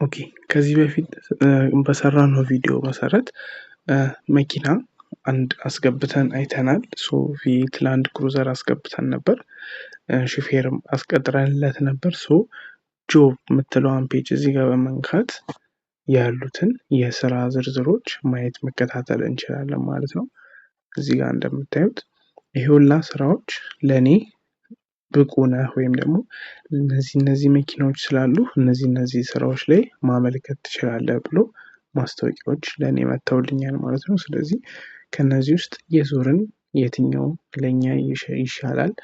ኦኬ ከዚህ በፊት በሰራነው ቪዲዮ መሰረት መኪና አንድ አስገብተን አይተናል። ቪት ላንድ ክሩዘር አስገብተን ነበር። ሹፌርም አስቀጥረንለት ነበር። ጆብ የምትለዋን ፔጅ እዚህ ጋር በመንካት ያሉትን የስራ ዝርዝሮች ማየት መከታተል እንችላለን ማለት ነው። እዚህ ጋር እንደምታዩት ይሄ ሁላ ስራዎች ለኔ ብቁ ነህ ወይም ደግሞ እነዚህ መኪናዎች ስላሉ እነዚህ ስራዎች ላይ ማመልከት ትችላለህ ብሎ ማስታወቂያዎች ለኔ መተውልኛል ማለት ነው። ስለዚህ ከነዚህ ውስጥ የዞርን የትኛው ለኛ ይሻላል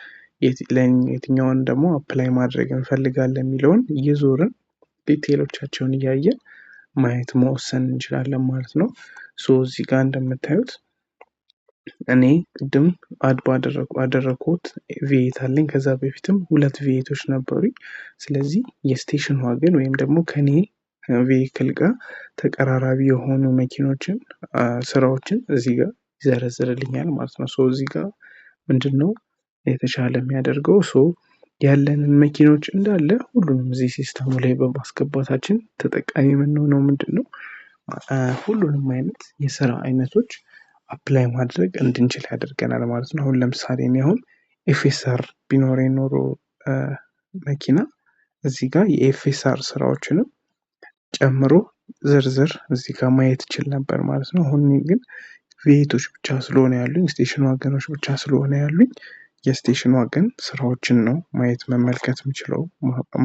የትኛውን ደግሞ አፕላይ ማድረግ እንፈልጋለን የሚለውን የዞርን ዲቴሎቻቸውን እያየን ማየት መወሰን እንችላለን ማለት ነው። እዚህ ጋር እንደምታዩት እኔ ቅድም አድ ባደረኩት ቪኤት አለኝ። ከዛ በፊትም ሁለት ቪኤቶች ነበሩኝ። ስለዚህ የስቴሽን ዋገን ወይም ደግሞ ከኔ ቬሂክል ጋር ተቀራራቢ የሆኑ መኪኖችን ስራዎችን እዚህ ጋር ይዘረዝርልኛል ማለት ነው። እዚህ ጋር ምንድነው የተሻለ የሚያደርገው ያለንን መኪኖች እንዳለ ሁሉንም እዚህ ሲስተሙ ላይ በማስገባታችን ተጠቃሚ የምንሆነው ምንድነው ሁሉንም አይነት የስራ አይነቶች አፕላይ ማድረግ እንድንችል ያደርገናል ማለት ነው። አሁን ለምሳሌ እኔ አሁን ኤፍኤስአር ቢኖረኝ ኖሮ መኪና እዚህ ጋር የኤፍኤስአር ስራዎችንም ጨምሮ ዝርዝር እዚህ ጋር ማየት ይችል ነበር ማለት ነው። አሁን ግን ቪኤቶች ብቻ ስለሆነ ያሉኝ ስቴሽን ዋገኖች ብቻ ስለሆነ ያሉኝ የስቴሽን ዋገን ስራዎችን ነው ማየት መመልከት የምችለው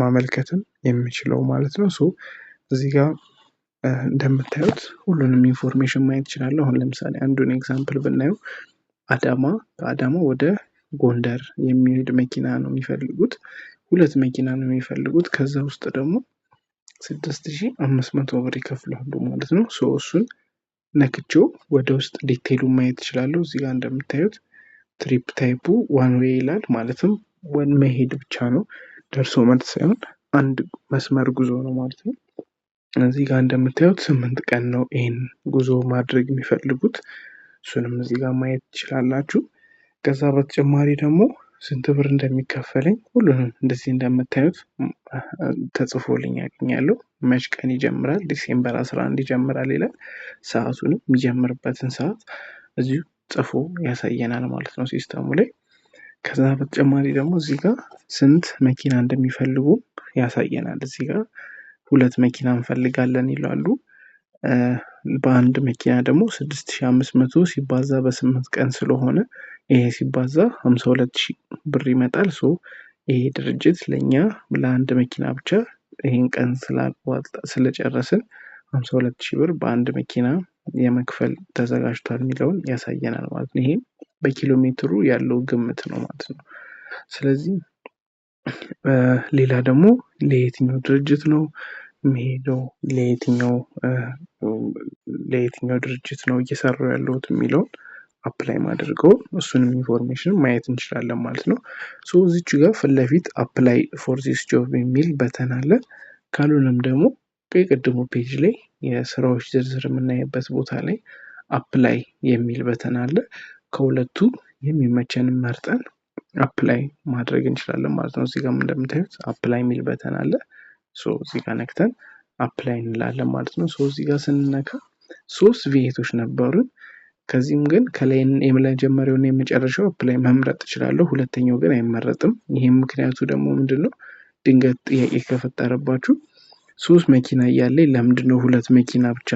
ማመልከትም የምችለው ማለት ነው። እዚህ ጋር እንደምታዩት ሁሉንም ኢንፎርሜሽን ማየት እችላለሁ። አሁን ለምሳሌ አንዱን ኤግዛምፕል ብናየው ከአዳማ ወደ ጎንደር የሚሄድ መኪና ነው የሚፈልጉት። ሁለት መኪና ነው የሚፈልጉት። ከዛ ውስጥ ደግሞ 6500 ብር ይከፍላሉ ማለት ነው። እሱን ነክቼው ወደ ውስጥ ዲቴይሉን ማየት እችላለሁ። እዚህ ጋር እንደምታዩት ትሪፕ ታይፑ ዋን ዌይ ይላል። ማለትም ወን መሄድ ብቻ ነው፣ ደርሶ መልስ ሳይሆን አንድ መስመር ጉዞ ነው ማለት ነው። እዚህ ጋር እንደምታዩት 8 ቀን ነው ይሄን ጉዞ ማድረግ የሚፈልጉት። እሱንም እዚህ ጋር ማየት ትችላላችሁ። ከዛ በተጨማሪ ደግሞ ስንት ብር እንደሚከፈለኝ ሁሉንም እንደዚህ እንደምታዩት ተጽፎልኝ አገኛለሁ። መች ቀን ይጀምራል? ዲሴምበር 11 ይጀምራል ይላል። ሰዓቱንም የሚጀምርበትን ሰዓት እዚሁ ጽፎ ያሳየናል ማለት ነው ሲስተሙ ላይ። ከዛ በተጨማሪ ደግሞ እዚህ ጋር ስንት መኪና እንደሚፈልጉ ያሳየናል። እዚህ ጋር 2 መኪና እንፈልጋለን ይላሉ። በአንድ መኪና ደግሞ 6500 ሲባዛ በ8 ቀን ስለሆነ ይሄ ሲባዛ 52000 ብር ይመጣል። ይሄ ድርጅት ለኛ ለአንድ መኪና ብቻ ይሄን ቀን ስለጨረስን 52000 ብር በአንድ መኪና የመክፈል ተዘጋጅቷል የሚለውን ያሳየናል ማለት ነው። ይሄም በኪሎ ሜትሩ ያለው ግምት ነው ማለት ነው። ስለዚህ ሌላ ደግሞ ለየትኛው ድርጅት ነው የሚሄደው፣ ለየትኛው ድርጅት ነው እየሰራው ያለሁት የሚለውን አፕላይ ማድረገው እሱንም ኢንፎርሜሽን ማየት እንችላለን ማለት ነው። እዚች ጋር ፊት ለፊት አፕላይ ፎር ዚስ ጆብ የሚል በተን አለ። ካልሆነም ደግሞ ቅድሙ ፔጅ ላይ የስራዎች ዝርዝር የምናይበት ቦታ ላይ አፕላይ የሚል በተን አለ። ከሁለቱ የሚመቸንን መርጠን አፕላይ ማድረግ እንችላለን ማለት ነው። እዚህ ጋር እንደምታዩት አፕላይ የሚል በተን አለ። እዚህ ጋር ነክተን አፕላይ እንላለን ማለት ነው። እዚህ ጋር ስንነካ 3 ቪኤቶች ነበሩን። ከዚህም ግን ከላይ የመጀመሪያውና የመጨረሻው አፕላይ መምረጥ እችላለሁ። ሁለተኛው ግን አይመረጥም። ይሄም ምክንያቱ ደግሞ ምንድነው ድንገት ጥያቄ ከፈጠረባችሁ 3 መኪና እያለኝ ለምንድነው 2 መኪና ብቻ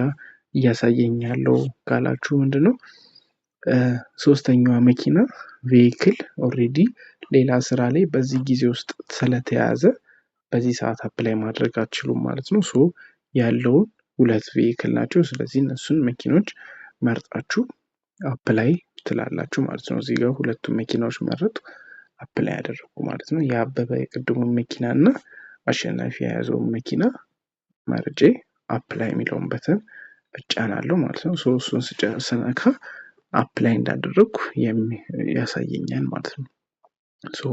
እያሳየኝ ያለው ካላችሁ ምንድነው ሶስተኛዋ መኪና ቬሂክል ኦሬዲ ሌላ ስራ ላይ በዚህ ጊዜ ውስጥ ስለተያዘ በዚህ ሰዓት አፕላይ ማድረግ አትችሉም ማለት ነው። ያለውን 2 ቬሂክል ናቸው። ስለዚህ እነሱን መኪኖች መርጣችሁ አፕላይ ትላላችሁ ማለት ነው። እዚህ ጋር 2 መኪናዎች መረጡ፣ አፕላይ ያደረጉ ማለት ነው። የአበበ የቅድሙን መኪና እና አሸናፊ የያዘውን መኪና መርጬ አፕላይ የሚለውን በተን እጫናለሁ ማለት ነው። እሱን ስነካ አፕላይ እንዳደረኩ ያሳየኛል ማለት ነው።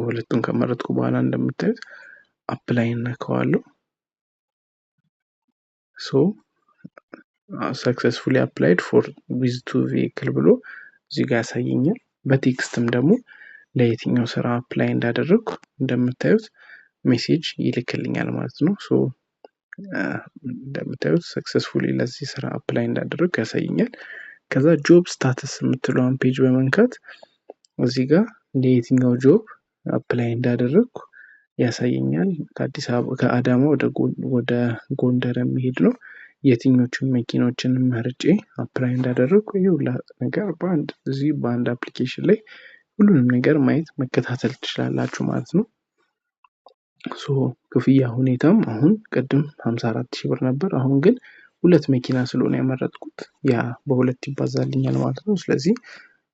ሁለቱን ከመረጥኩ በኋላ እንደምታዩት አፕላይ እነካዋለሁ። successfully applied for with 2 vehicle ብሎ እዚህ ጋር ያሳየኛል። በቴክስትም ደግሞ ለየትኛው ስራ አፕላይ እንዳደረኩ እንደምታዩት ሜሴጅ ይልክልኛል ማለት ነው። እንደምታዩት ሰክሰስፉሊ ለዚህ ስራ አፕላይ እንዳደረግ ያሳየኛል። ከዛ ጆብ ስታተስ የምትለውን ፔጅ በመንካት እዚህ ጋር ለየትኛው ጆብ አፕላይ እንዳደረግኩ ያሳየኛል። ከአዳማ ወደ ጎንደር የሚሄድ ነው። የትኞቹን መኪኖችን መርጬ አፕላይ እንዳደረግኩ ይሁላ ነገር በአንድ አፕሊኬሽን ላይ ሁሉንም ነገር ማየት መከታተል ትችላላችሁ ማለት ነው። ክፍያ ሁኔታም አሁን ቅድም 54,000 ብር ነበር። አሁን ግን 2 መኪና ስለሆነ ያመረጥኩት ያ በሁለት ይባዛልኛል ማለት ነው። ስለዚህ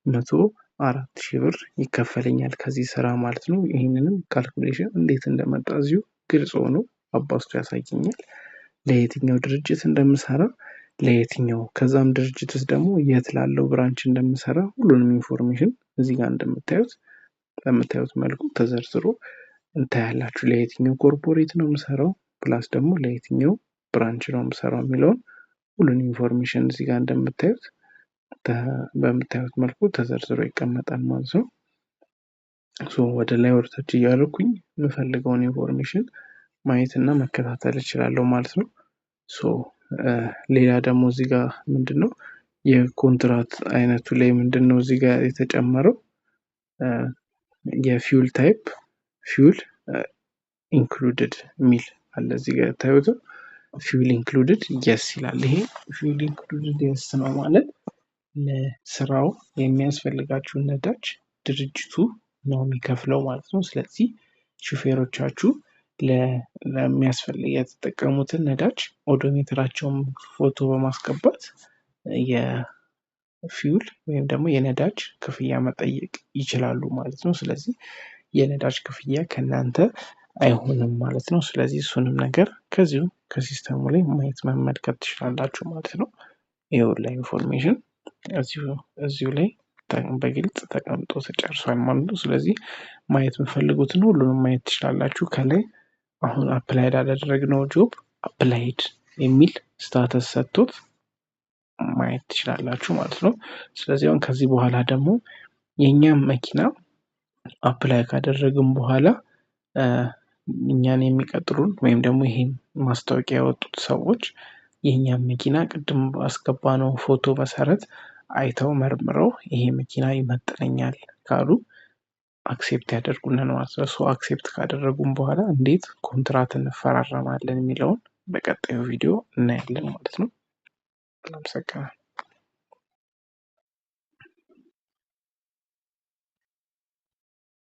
104,000 ብር ይከፈለኛል ከዚህ ስራ ማለት ነው። ይህንንም ካልኩሌሽን እንዴት እንደመጣ እዚሁ ግልጽ ሆኖ አባዝቶ ያሳየኛል። ለየትኛው ድርጅት እንደምሰራ ለየትኛው ከዛም ድርጅት ውስጥ ደግሞ የት ላለው ብራንች እንደምሰራ ሁሉንም ኢንፎርሜሽን እዚህ ጋር በምታዩት መልኩ ተዘርዝሮ እንታያላችሁ። ለየትኛው ኮርፖሬት ነው የምሰራው ፕላስ ደግሞ ለየትኛው ብራንች ነው የምሰራው የሚለውን ሁሉን ኢንፎርሜሽን እዚህ ጋር በምታዩት መልኩ ተዘርዝሮ ይቀመጣል ማለት ነው። ወደ ላይ ወርታች እያደረኩኝ የምፈልገውን ኢንፎርሜሽን ማየት እና መከታተል እችላለሁ ማለት ነው። ሌላ ደግሞ እዚህ ጋር ምንድነው የኮንትራት አይነቱ ላይ ምንድነው እዚህ ጋር የተጨመረው የፊውል ታይፕ ፊውል ኢንክሉድድ ሚል አለ። እዚህ ጋር ታዩት ፊውል ኢንክሉድድ የስ ይላል። ይሄ ፊውል ኢንክሉድድ የስ ነው ማለት ለስራው የሚያስፈልጋችሁን ነዳጅ ድርጅቱ ነው የሚከፍለው ማለት ነው። ስለዚህ ሹፌሮቻችሁ ለሚያስፈልግ የተጠቀሙትን ነዳጅ ኦዶሜትራቸውን ፎቶ በማስገባት የፊውል ወይም ደግሞ የነዳጅ ክፍያ መጠየቅ ይችላሉ ማለት ነው። ስለዚህ የነዳጅ ክፍያ ከእናንተ አይሆንም ማለት ነው። ስለዚህ እሱንም ነገር ከዚሁ ከሲስተሙ ላይ ማየት መመልከት ትችላላችሁ ማለት ነው። ይኸውላ ኢንፎርሜሽን እዚሁ ላይ በግልጽ ተቀምጦ ተጨርሷል ማለት ነው። ስለዚህ ማየት የምፈልጉትን ሁሉንም ማየት ትችላላችሁ። ከላይ አሁን አፕላይድ ያደረግነው ጆብ አፕላይድ የሚል ስታተስ ሰጥቶት ማየት ትችላላችሁ ማለት ነው። ስለዚህ አሁን ከዚህ በኋላ ደግሞ የኛም መኪና አፕላይ ካደረግን በኋላ እኛን የሚቀጥሩን ወይም ደግሞ ይሄን ማስታወቂያ ያወጡት ሰዎች የኛም መኪና ቅድም ባስገባነው ፎቶ መሰረት አይተው መርምረው ይሄ መኪና ይመጥነኛል ካሉ አክሴፕት ያደርጉናል ማለት ነው። አክሴፕት ካደረጉን በኋላ እንዴት ኮንትራት እንፈራረማለን የሚለውን በቀጣዩ ቪዲዮ እናያለን ማለት ነው። አመሰግናለሁ።